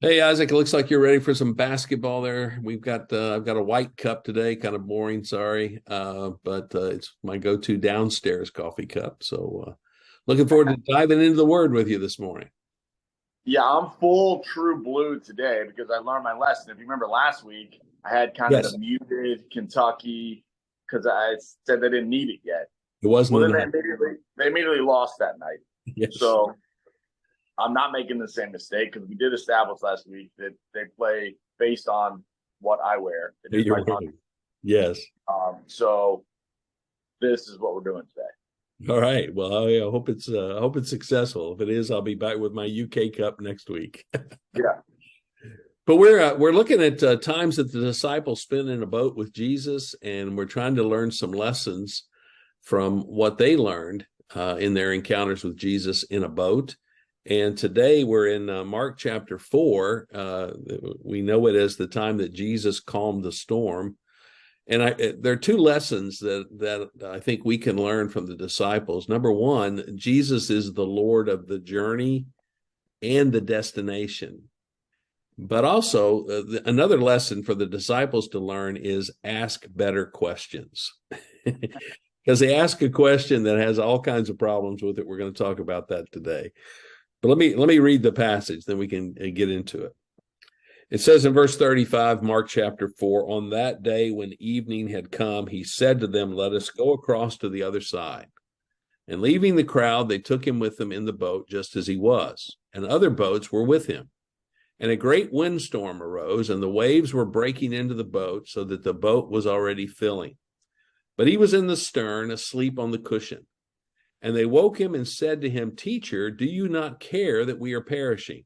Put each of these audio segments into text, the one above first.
Hey Isaac, it looks like you're ready for some basketball there. I've got a white cup today, kind of boring, sorry. But it's my go-to downstairs coffee cup. So looking forward to diving into the word with you this morning. Yeah, I'm full true blue today because I learned my lesson. If you remember last week, I had kind of the Yes, muted Kentucky because I said they didn't need it yet. it wasn't Well, then enough. they immediately lost that night. Yes, So I'm not making the same mistake because we did establish last week that they play based on what I wear. It is you're my country. right. Yes. So this is what we're doing today. All right. Well, I hope it's successful. If it is, I'll be back with my UK cup next week. Yeah. But we're looking at times that the disciples spent in a boat with Jesus, and we're trying to learn some lessons from what they learned in their encounters with Jesus in a boat. And today we're in Mark chapter 4. We know it as the time that Jesus calmed the storm. And there are two lessons that I think we can learn from the disciples. Number one, Jesus is the Lord of the journey and the destination. But also, another lesson for the disciples to learn is ask better questions. Because they ask a question that has all kinds of problems with it. We're going to talk about that today. But let me read the passage, then we can get into it. It says in verse 35, Mark chapter 4, on that day when evening had come, he said to them, let us go across to the other side. And leaving the crowd, they took him with them in the boat just as he was, and other boats were with him. And a great windstorm arose, and the waves were breaking into the boat so that the boat was already filling. But he was in the stern, asleep on the cushion. And they woke him and said to him, Teacher, do you not care that we are perishing?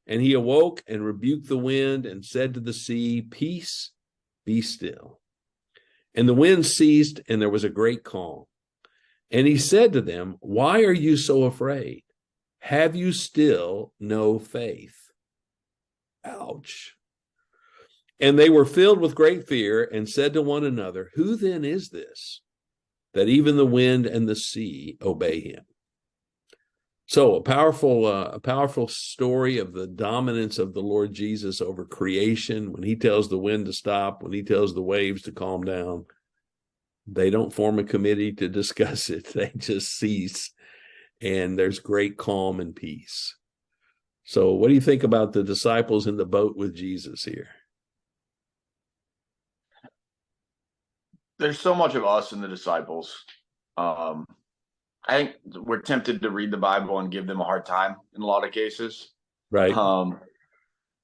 And he awoke and rebuked the wind and said to the sea, Peace, be still. And the wind ceased, and there was a great calm. And he said to them, Why are you so afraid? Have you still no faith? Ouch. And they were filled with great fear and said to one another, Who then is this, that even the wind and the sea obey him? So a powerful story of the dominance of the Lord Jesus over creation. When he tells the wind to stop, when he tells the waves to calm down, they don't form a committee to discuss it. They just cease, and there's great calm and peace. So what do you think about the disciples in the boat with Jesus here? There's so much of us in the disciples. Um, I think we're tempted to read the Bible and give them a hard time in a lot of cases. Right. Um,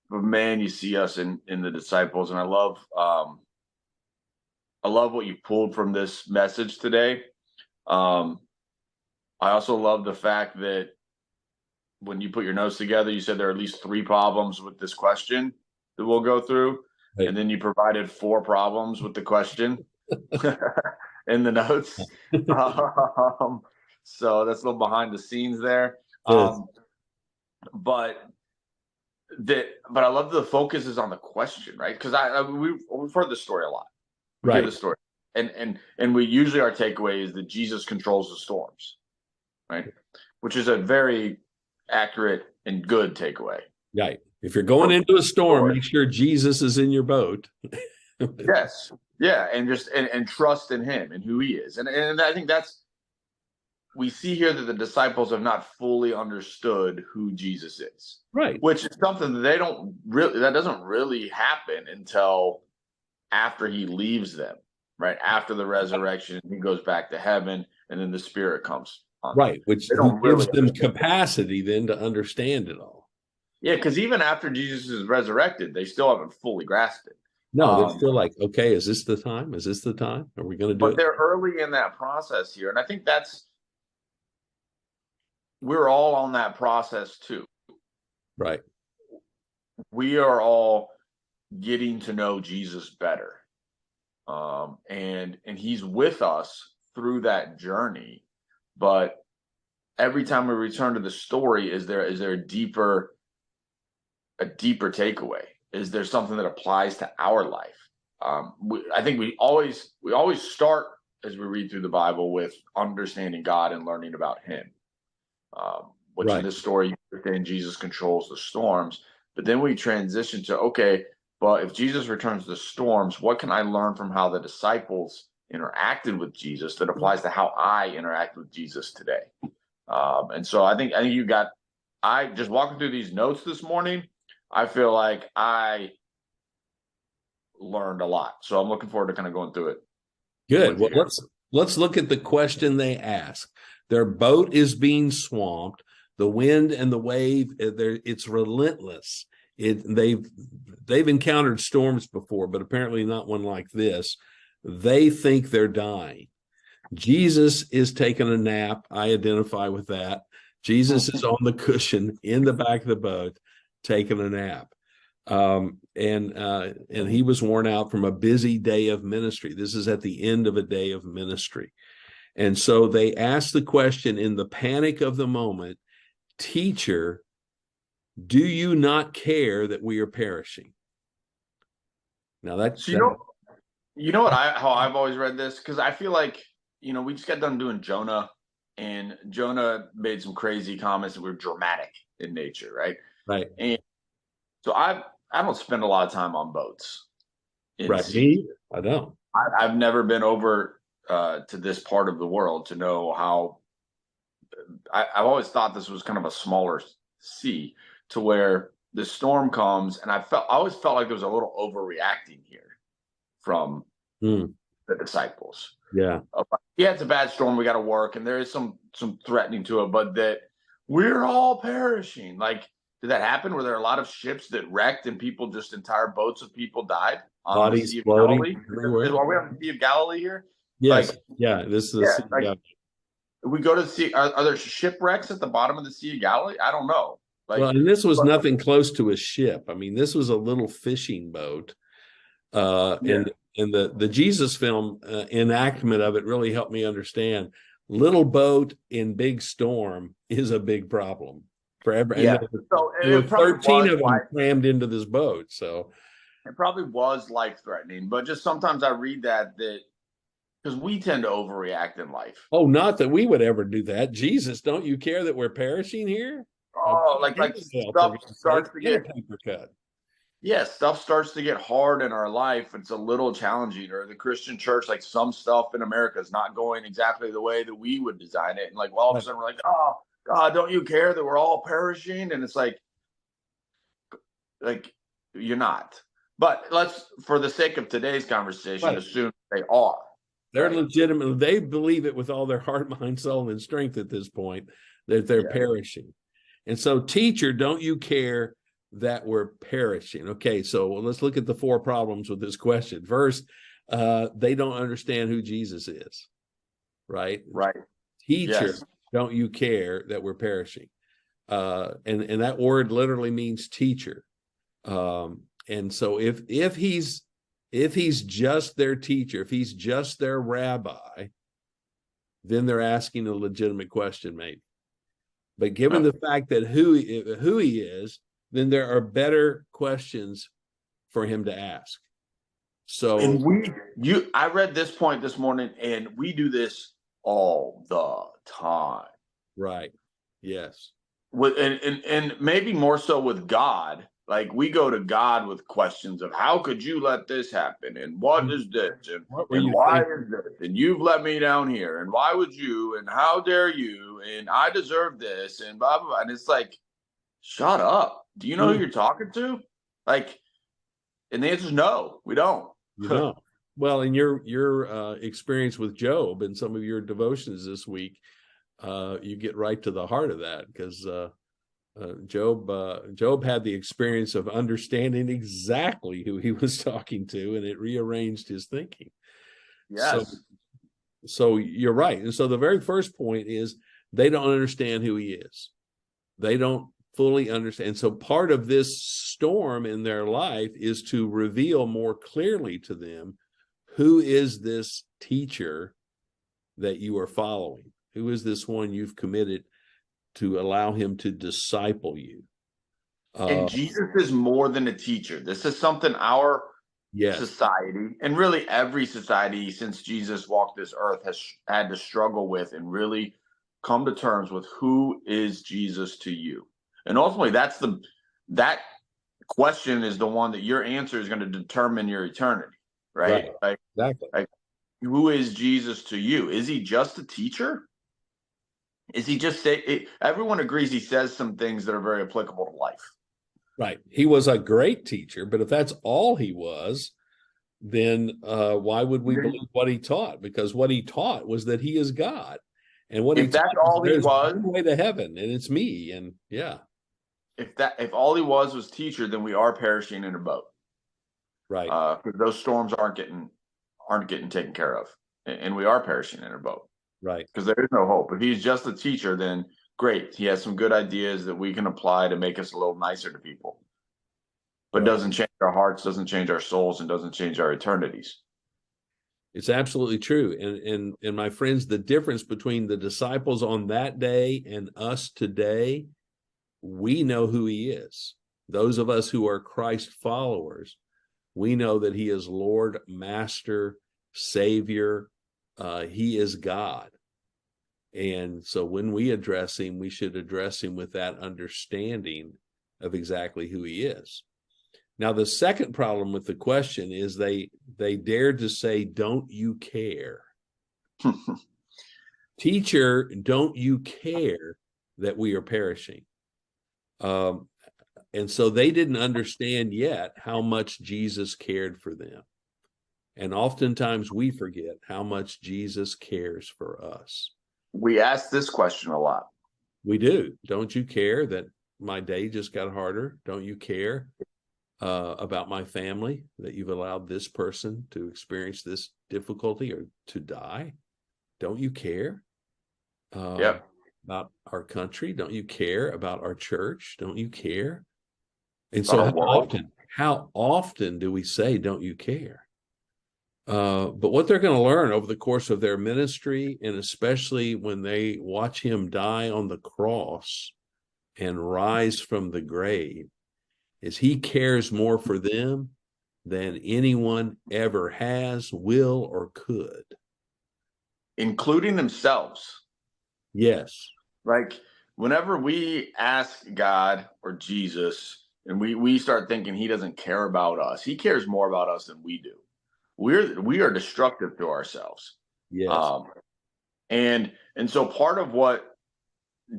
but man, you see us in the disciples, and I love what you pulled from this message today. Um, I also love the fact that when you put your notes together, you said there are at least three problems with this question that we'll go through, Right. and then you provided four problems with the question in the notes. Um, so that's a little behind the scenes there. Yes. But but I love the focus is on the question, right? Because we've heard the story a lot. We hear Right. the story, and we usually our takeaway is that Jesus controls the storms, right? Which is a very accurate and good takeaway. Right. If you're going For into a storm, story. make sure Jesus is in your boat. Yes, yeah, and just and trust in Him and who He is, and I think that's we see here that the disciples have not fully understood who Jesus is, Right. which is something that they don't really that doesn't really happen until after he leaves them, right? After the resurrection, he goes back to heaven, and then the Spirit comes on them. Right. Which They he don't gives really them understand. capacity then to understand it all. Yeah, because even after Jesus is resurrected, they still haven't fully grasped it. No, they're Um, still like, okay, is this the time? Is this the time? Are we going to do but it? they're early in that process here, and I think that's we're all on that process too. Right. We are all getting to know Jesus better, and he's with us through that journey. But every time we return to the story, is there a deeper takeaway? Is there something that applies to our life? I think we always start as we read through the Bible with understanding God and learning about Him. Which in Right. this story, then Jesus controls the storms. But then we transition to, okay, but if Jesus returns the storms, what can I learn from how the disciples interacted with Jesus that applies to how I interact with Jesus today? And so I think I just walking through these notes this morning, I feel like I learned a lot. So I'm looking forward to kind of going through it. Good. Well, let's look at the question they ask. Their boat is being swamped. The wind and the wave, it's relentless. They've encountered storms before, but apparently not one like this. They think they're dying. Jesus is taking a nap. I identify with that. Jesus is on the cushion in the back of the boat, taking a nap. And he was worn out from a busy day of ministry. This is at the end of a day of ministry. And so they asked the question in the panic of the moment, "Teacher, do you not care that we are perishing?" Now you know what how I've always read this, because I feel like, we just got done doing Jonah, and Jonah made some crazy comments that were dramatic in nature, right? right, And so I don't spend a lot of time on boats in right. sea. Me, I don't. I've never been over to this part of the world to know how. I've always thought this was kind of a smaller sea, to where the storm comes, and I always felt like there was a little overreacting here from the disciples. Yeah. Yeah, it's a bad storm. We got to work, and there is some threatening to it, but that we're all perishing. Like, did that happen? Were there a lot of ships that wrecked and entire boats of people died on the Bodies Sea of floating Galilee? everywhere. Are we on the Sea of Galilee here? Yes. Like, Yeah. This is the yeah, Sea of Galilee. we go to the sea. Are there shipwrecks at the bottom of the Sea of Galilee? I don't know. Well, and this was nothing close to a ship. I mean, this was a little fishing boat. And the Jesus film enactment of it really helped me understand little boat in big storm is a big problem for every. Yeah. And So there were it probably 13 of them was crammed into this boat. So it probably was life threatening, but just sometimes I read that because we tend to overreact in life. oh, not that we would ever do that. Jesus, don't you care that we're perishing here? Oh, like stuff starts to get paper cut. Yeah, stuff starts to get hard in our life. It's a little challenging, or the Christian church, like some stuff in America is not going exactly the way that we would design it. And like, well, all of a sudden we're like, oh God, don't you care that we're all perishing? And it's like you're not. But let's, for the sake of today's conversation, assume they are. They're legitimate. They believe it with all their heart, mind, soul, and strength at this point that they're perishing. And so, teacher, don't you care that we're perishing? Okay, so let's look at the four problems with this question. First, they don't understand who Jesus is, right? Right. Teacher, don't you care that we're perishing? And that word literally means teacher. And so if he's just their teacher, if he's just their rabbi, then they're asking a legitimate question, maybe. But given the fact that who he is, then there are better questions for him to ask. So, and I read this point this morning, and we do this all the time. Right. Yes. And maybe more so with God. Like, we go to God with questions of how could you let this happen, and what is this, and why is this, and you've let me down here, and why would you, and how dare you, and I deserve this, and blah blah blah. And it's like, shut up. Do you know who you're talking to? Like, and the answer is no, we don't. You don't. Well, in your experience with Job and some of your devotions this week, you get right to the heart of that, because Job had the experience of understanding exactly who he was talking to, and it rearranged his thinking. Yes. So you're right. And so the very first point is they don't understand who he is. They don't fully understand. So part of this storm in their life is to reveal more clearly to them, who is this teacher that you are following? Who is this one you've committed to allow him to disciple you? And Jesus is more than a teacher. This is something our society, and really every society since Jesus walked this earth, has had to struggle with and really come to terms with. Who is Jesus to you? And ultimately, that question is the one that your answer is going to determine your eternity, right? Right. Exactly. Like, who is Jesus to you? Is he just a teacher? Is he just everyone agrees he says some things that are very applicable to life. Right. He was a great teacher, but if that's all he was, then why would we believe what he taught? Because what he taught was that he is God. And what he If that's taught is all he there's was, one way to heaven, and it's me. And yeah. If all he was teacher, then we are perishing in a boat. Right. Because those storms aren't getting taken care of, and we are perishing in a boat. Right. Because there is no hope. If he's just a teacher, then great. He has some good ideas that we can apply to make us a little nicer to people. But Right. doesn't change our hearts, doesn't change our souls, and doesn't change our eternities. It's absolutely true. And my friends, the difference between the disciples on that day and us today, we know who he is. Those of us who are Christ followers, we know that he is Lord, Master, Savior. He is God. And so when we address him, we should address him with that understanding of exactly who he is. Now, the second problem with the question is they dared to say, don't you care? Teacher, don't you care that we are perishing? And so they didn't understand yet how much Jesus cared for them. And oftentimes we forget how much Jesus cares for us. We ask this question a lot. We do. Don't you care that my day just got harder? Don't you care about my family, that you've allowed this person to experience this difficulty or to die? Don't you care about our country? Don't you care about our church? Don't you care? And so how often do we say, don't you care? But what they're going to learn over the course of their ministry, and especially when they watch him die on the cross and rise from the grave, is he cares more for them than anyone ever has, will, or could. Including themselves. Yes. Like whenever we ask God or Jesus and we start thinking he doesn't care about us, he cares more about us than we do. We are destructive to ourselves. Yes. And so part of what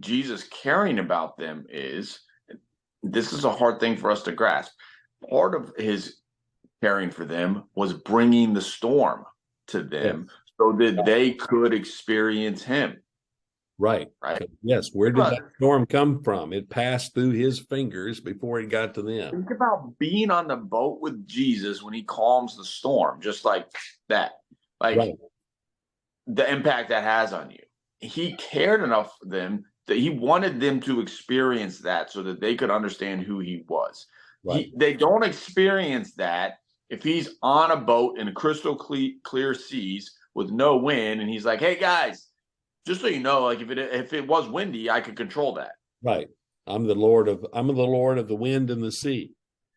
Jesus caring about them is, this is a hard thing for us to grasp. Part of his caring for them was bringing the storm to them so that they could experience him. Right. Yes. Where did that storm come from? It passed through his fingers before it got to them. Think about being on the boat with Jesus when he calms the storm, just like that. Like the impact that has on you. He cared enough for them that he wanted them to experience that so that they could understand who he was. Right. They don't experience that if he's on a boat in crystal clear seas with no wind and he's like, hey guys, just so you know, like if it was windy, I could control that. Right. I'm the Lord of the wind and the sea.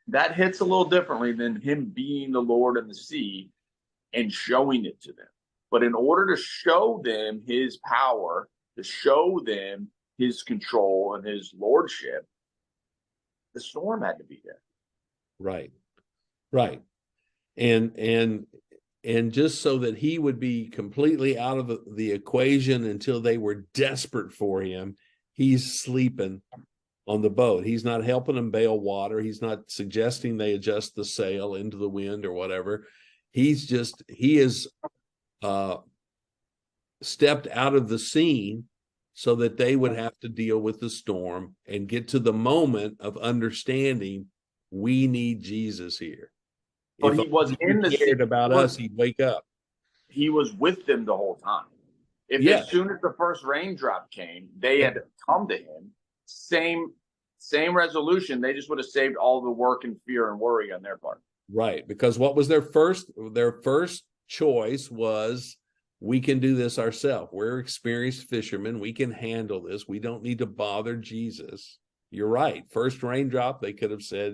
That hits a little differently than him being the Lord of the sea and showing it to them. But in order to show them his power, to show them his control and his lordship, the storm had to be there. Right. Right. And just so that he would be completely out of the equation until they were desperate for him, he's sleeping on the boat. He's not helping them bail water. He's not suggesting they adjust the sail into the wind or whatever. He is stepped out of the scene so that they would have to deal with the storm and get to the moment of understanding we need Jesus here. But if he was in the cared about us, he'd wake up. He was with them the whole time. As soon as the first raindrop came, they had come to him. Same resolution. They just would have saved all the work and fear and worry on their part. Right. Because what was their first choice was, we can do this ourselves. We're experienced fishermen. We can handle this. We don't need to bother Jesus. You're right. First raindrop, they could have said,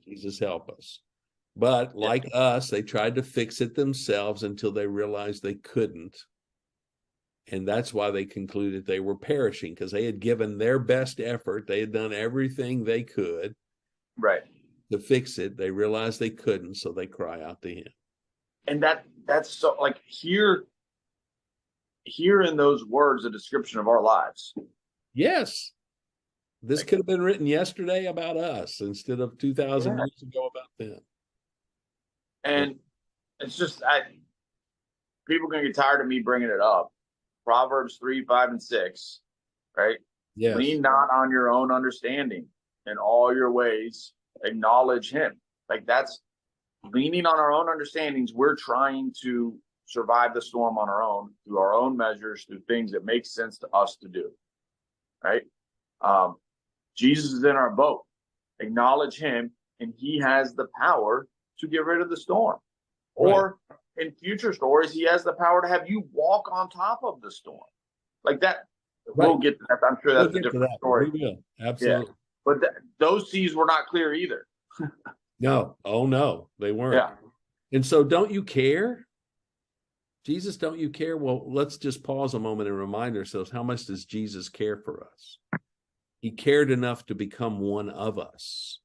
Jesus, help us. But like us, they tried to fix it themselves until they realized they couldn't. And that's why they concluded they were perishing, because they had given their best effort. They had done everything they could. Right. to fix it. They realize they couldn't, so they cry out to him. And that's so, like, here in those words, a description of our lives. Yes. This could have been written yesterday about us instead of 2,000 years ago about them. And it's just, people are going to get tired of me bringing it up. Proverbs 3, 5, and 6, right? Yes. Lean not on your own understanding. In all your ways, acknowledge him. Like, that's leaning on our own understandings. We're trying to survive the storm on our own, through our own measures, through things that make sense to us to do, right? Jesus is in our boat. Acknowledge him, and he has the power to get rid of the storm. Right. Or in future stories, he has the power to have you walk on top of the storm. Like that. Right. We'll get to that. I'm sure that's a different story. We will. Absolutely. Yeah. But those seas were not clear either. No. Oh, no, they weren't. Yeah. And so, don't you care? Jesus, don't you care? Well, let's just pause a moment and remind ourselves, how much does Jesus care for us? He cared enough to become one of us.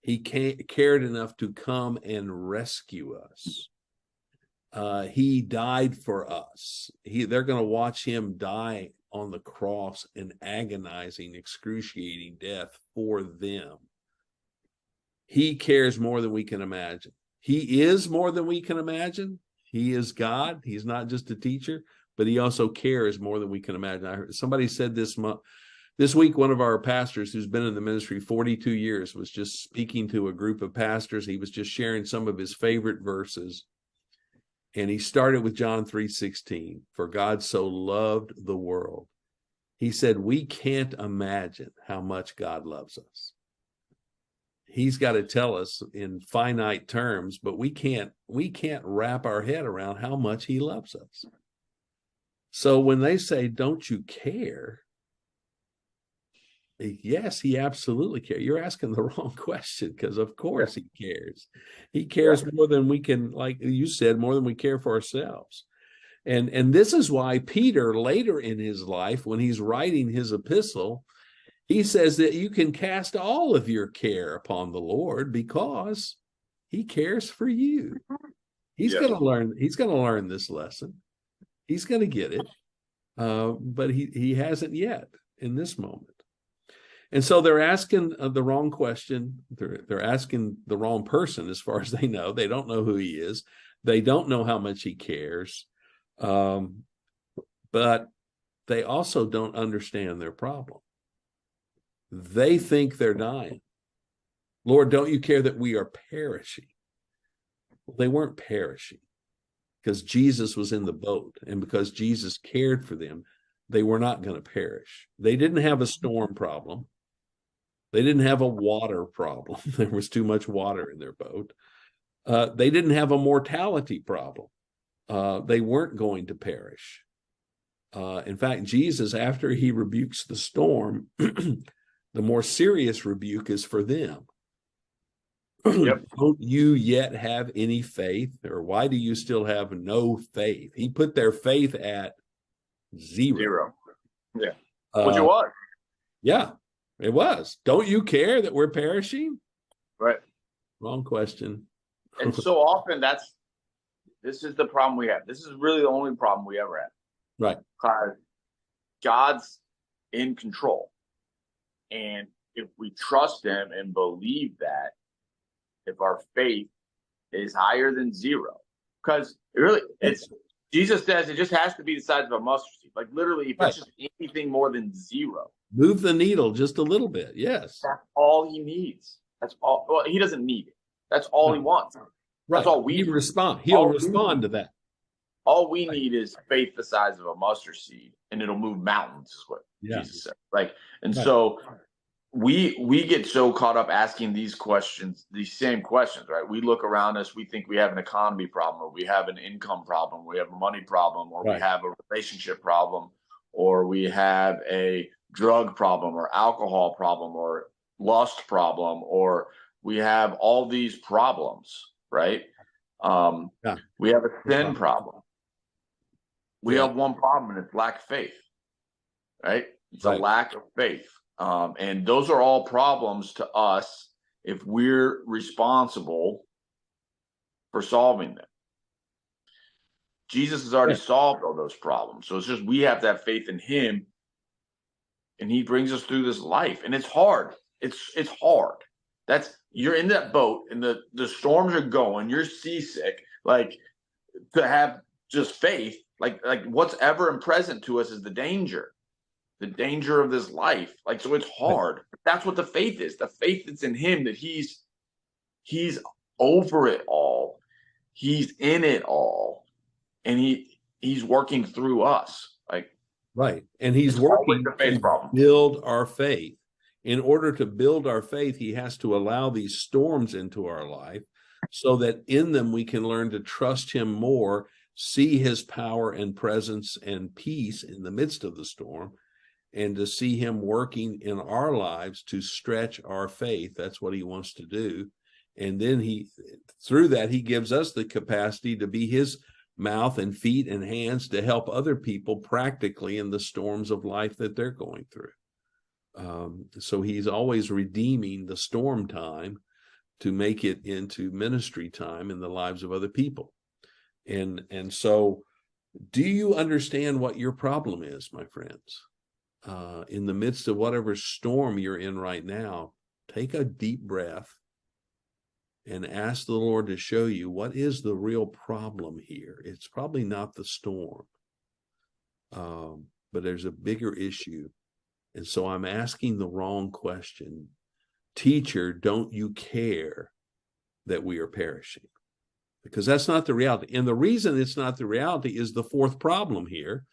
He cared enough to come and rescue us. He died for us. They're going to watch him die on the cross, an agonizing, excruciating death for them. He cares more than we can imagine. He is more than we can imagine. He is God. He's not just a teacher, but he also cares more than we can imagine. I heard somebody said this week, one of our pastors who's been in the ministry 42 years was just speaking to a group of pastors. He was just sharing some of his favorite verses. And he started with John 3:16, for God so loved the world. He said, we can't imagine how much God loves us. He's got to tell us in finite terms, but we can't wrap our head around how much he loves us. So when they say, don't you care? Yes, he absolutely cares. You're asking the wrong question, because of course he cares. He cares more than we can, like you said, more than we care for ourselves. And this is why Peter, later in his life, when he's writing his epistle, he says that you can cast all of your care upon the Lord, because he cares for you. He's going to learn this lesson. He's going to get it. But he hasn't yet in this moment. And so they're asking the wrong question. They're asking the wrong person as far as they know. They don't know who he is. They don't know how much he cares. But they also don't understand their problem. They think they're dying. Lord, don't you care that we are perishing? Well, they weren't perishing, because Jesus was in the boat, and because Jesus cared for them, they were not going to perish. They didn't have a storm problem. They didn't have a water problem. There was too much water in their boat. They didn't have a mortality problem. They weren't going to perish. In fact, Jesus, after he rebukes the storm, the more serious rebuke is for them. Yep. Don't you yet have any faith? Or why do you still have no faith? He put their faith at zero. Yeah. Which it was. Yeah, it was. Don't you care that we're perishing? Right. Wrong question. And so often this is the problem we have. This is really the only problem we ever have. Right. Because God's in control. And if we trust him and believe that, if our faith is higher than zero, because Jesus says it just has to be the size of a mustard seed. Like, literally, if it's just anything more than zero, move the needle just a little bit. Yes. That's all he needs. That's all. Well, he doesn't need it. That's all he wants. That's all we respond. He'll respond to that. All we need is faith the size of a mustard seed, and it'll move mountains, is what Jesus said. Like, and so we get so caught up asking these questions, these same questions, right? We look around us, we think we have an economy problem, or we have an income problem, we have a money problem, or we have a relationship problem, or we have a drug problem, or alcohol problem, or lust problem, or we have all these problems, right? We have a sin problem. We have one problem, and it's lack of faith, right? It's a lack of faith. And those are all problems to us if we're responsible for solving them. Jesus has already solved all those problems. So it's just we have to have faith in him, and he brings us through this life. And it's hard. It's hard. You're in that boat and the storms are going, you're seasick. Like, to have just faith, like what's ever and present to us is the danger of this life. Like, so it's hard. That's what the faith is. The faith that's in him, that he's over it all. He's in it all. And he's working through us. Like, right. And he's working to build our faith. In order to build our faith, he has to allow these storms into our life so that in them we can learn to trust him more, see his power and presence and peace in the midst of the storm, and to see him working in our lives to stretch our faith. That's what he wants to do. And then through that, he gives us the capacity to be his mouth and feet and hands to help other people practically in the storms of life that they're going through. So he's always redeeming the storm time to make it into ministry time in the lives of other people. And so, do you understand what your problem is, my friends? In the midst of whatever storm you're in right now, take a deep breath and ask the Lord to show you what is the real problem here. It's probably not the storm, but there's a bigger issue. And so I'm asking the wrong question. Teacher, don't you care that we are perishing? Because that's not the reality. And the reason it's not the reality is the fourth problem here.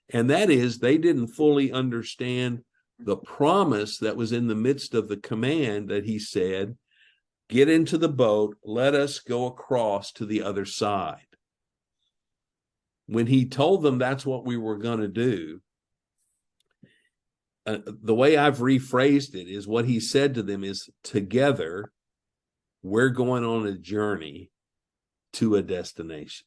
And that is, they didn't fully understand the promise that was in the midst of the command that he said, get into the boat, let us go across to the other side. When he told them that's what we were going to do, the way I've rephrased it is, what he said to them is, together, we're going on a journey to a destination.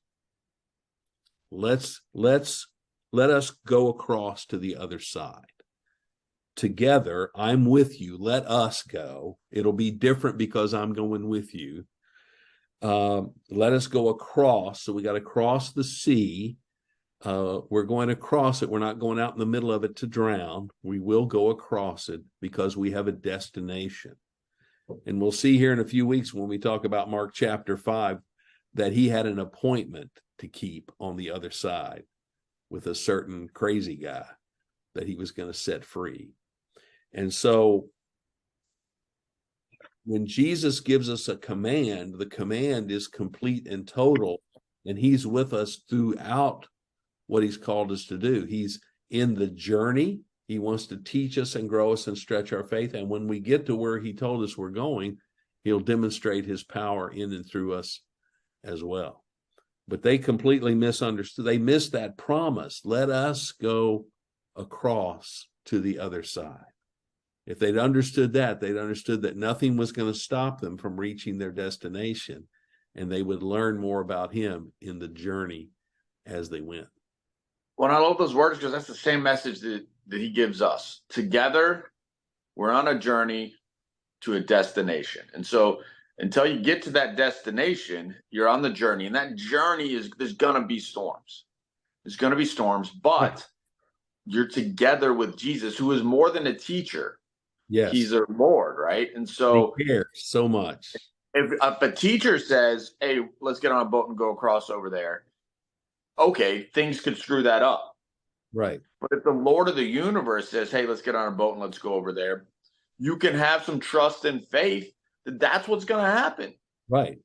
Let us go across to the other side. Together, I'm with you. Let us go. It'll be different because I'm going with you. Let us go across. So we got to cross the sea. We're going to cross it. We're not going out in the middle of it to drown. We will go across it because we have a destination. And we'll see here in a few weeks when we talk about Mark chapter 5 that he had an appointment to keep on the other side with a certain crazy guy that he was going to set free. And so when Jesus gives us a command, the command is complete and total, and he's with us throughout what he's called us to do. He's in the journey. He wants to teach us and grow us and stretch our faith. And when we get to where he told us we're going, he'll demonstrate his power in and through us as well. But they completely misunderstood. They missed that promise. Let us go across to the other side. If they'd understood that, they'd understood that nothing was going to stop them from reaching their destination, and they would learn more about him in the journey as they went. Well, I love those words because that's the same message that he gives us. Together, we're on a journey to a destination. And so until you get to that destination, you're on the journey. And that journey there's going to be storms. There's going to be storms, but you're together with Jesus, who is more than a teacher. Yes. He's our Lord, right? And so he cares so much. If a teacher says, hey, let's get on a boat and go across over there, okay, things could screw that up. Right. But if the Lord of the universe says, hey, let's get on a boat and let's go over there, you can have some trust and faith that that's what's going to happen. Right.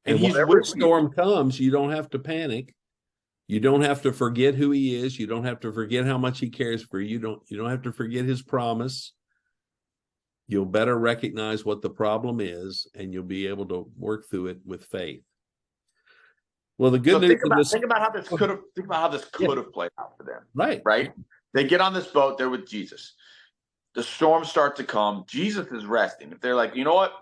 And whenever storm comes, you don't have to panic. You don't have to forget who he is. You don't have to forget how much he cares for you. You don't have to forget his promise. You'll better recognize what the problem is, and you'll be able to work through it with faith. Well, the good news is think about how this could have played out for them. Right. Right. They get on this boat, they're with Jesus. The storms start to come. Jesus is resting. If they're like, you know what?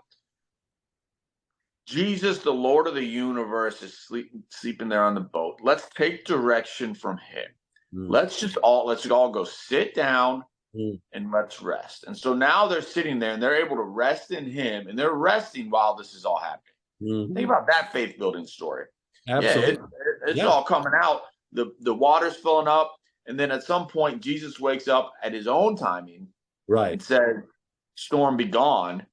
Jesus, the Lord of the universe, is sleeping there on the boat. Let's take direction from him. Let's all go sit down Mm. and let's rest. And so now they're sitting there and they're able to rest in him, and they're resting while this is all happening. Think Mhm. about that faith building story. Yeah, Absolutely. it's Yeah. all coming out. The water's filling up, and then at some point Jesus wakes up at his own timing Right. and says, "Storm be gone."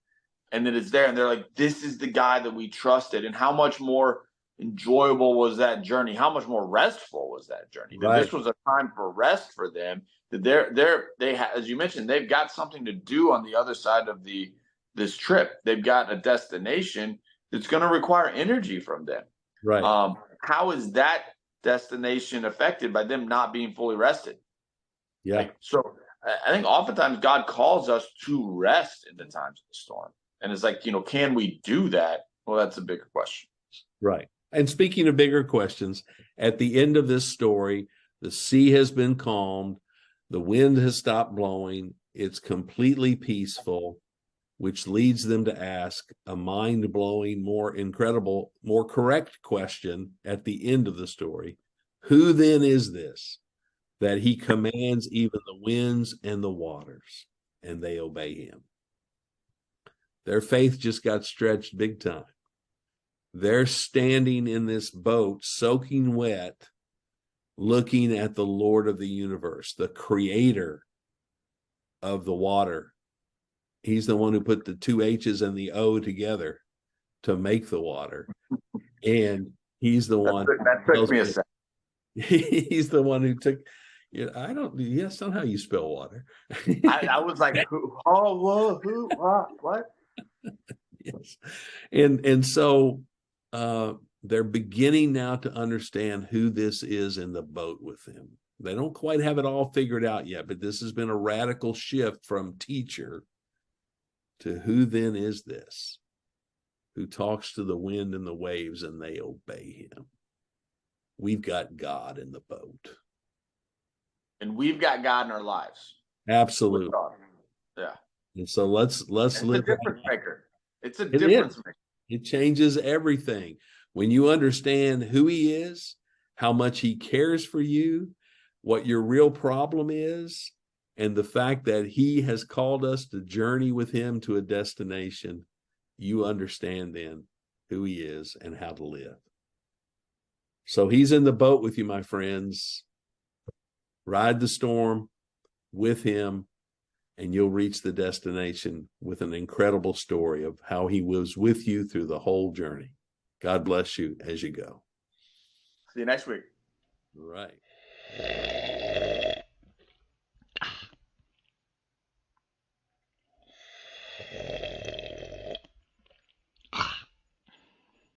And then it's there, and they're like, "This is the guy that we trusted." And how much more enjoyable was that journey? How much more restful was that journey? That Right. this was a time for rest for them. That as you mentioned, they've got something to do on the other side of this trip. They've got a destination that's going to require energy from them. Right. How is that destination affected by them not being fully rested? Yeah. Like, so I think oftentimes God calls us to rest in the times of the storm. And it's like, can we do that? Well, that's a bigger question. Right. And speaking of bigger questions, at the end of this story, the sea has been calmed, the wind has stopped blowing, it's completely peaceful, which leads them to ask a mind-blowing, more incredible, more correct question at the end of the story. Who then is this that he commands even the winds and the waters, and they obey him? Their faith just got stretched big time. They're standing in this boat, soaking wet, looking at the Lord of the universe, the creator of the water. He's the one who put the two H's and the O together to make the water. And he's the one that took me a second. He's the one who took, somehow you spell water. I was like, what? Yes. And so they're beginning now to understand who this is in the boat with them. They don't quite have it all figured out yet, but this has been a radical shift from teacher to who then is this who talks to the wind and the waves and they obey him. We've got God in the boat. And we've got God in our lives. Absolutely. Yeah. And so let's live. It's a difference maker. It's a difference maker. It changes everything. When you understand who he is, how much he cares for you, what your real problem is, and the fact that he has called us to journey with him to a destination, you understand then who he is and how to live. So he's in the boat with you, my friends. Ride the storm with him, and you'll reach the destination with an incredible story of how he was with you through the whole journey. God bless you as you go. See you next week. All right.